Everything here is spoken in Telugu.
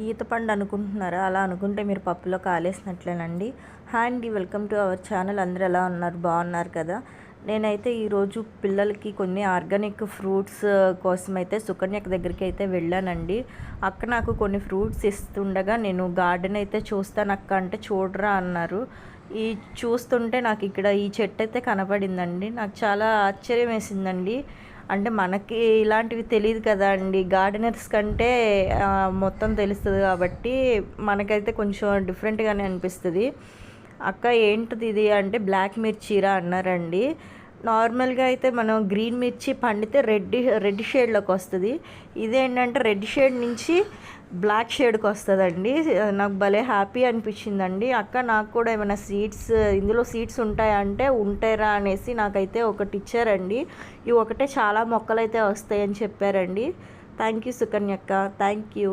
ఈత పండు అనుకుంటున్నారా? అలా అనుకుంటే మీరు పప్పులో కాలేసినట్లేనండి. హాయ్ అండి, వెల్కమ్ టు అవర్ ఛానల్. అందరూ ఎలా ఉన్నారు? బాగున్నారు కదా? నేనైతే ఈరోజు పిల్లలకి కొన్ని ఆర్గానిక్ ఫ్రూట్స్ కోసమైతే సుకన్యక దగ్గరికి అయితే వెళ్ళానండి. అక్క నాకు కొన్ని ఫ్రూట్స్ ఇస్తుండగా నేను గార్డెన్ అయితే చూస్తాను అక్క అంటే చూడరా అన్నారు. ఈ చూస్తుంటే నాకు ఇక్కడ ఈ చెట్టు అయితే కనపడిందండి. నాకు చాలా ఆశ్చర్యం వేసిందండి. అంటే మనకి ఇలాంటివి తెలియదు కదా అండి. గార్డెనర్స్ కంటే మొత్తం తెలుస్తుంది కాబట్టి మనకైతే కొంచెం డిఫరెంట్గానే అనిపిస్తుంది. అక్క ఏంటిది ఇది అంటే బ్లాక్ మిర్చీరా అన్నారండి. నార్మల్గా అయితే మనం గ్రీన్ మిర్చి పండితే రెడ్ షేడ్లోకి వస్తుంది. ఇదేంటంటే రెడ్ షేడ్ నుంచి బ్లాక్ షేడ్కి వస్తుందండి. నాకు భలే హ్యాపీ అనిపించిందండి. అక్క నాకు కూడా ఏమైనా సీడ్స్ ఇందులో సీడ్స్ ఉంటాయా అంటే ఉంటాయిరా అనేసి నాకైతే ఒకటి ఇచ్చారండి. ఇవి ఒకటే చాలా మొక్కలు అయితే వస్తాయని చెప్పారండి. థ్యాంక్ యూ సుకన్యక్క, థ్యాంక్ యూ.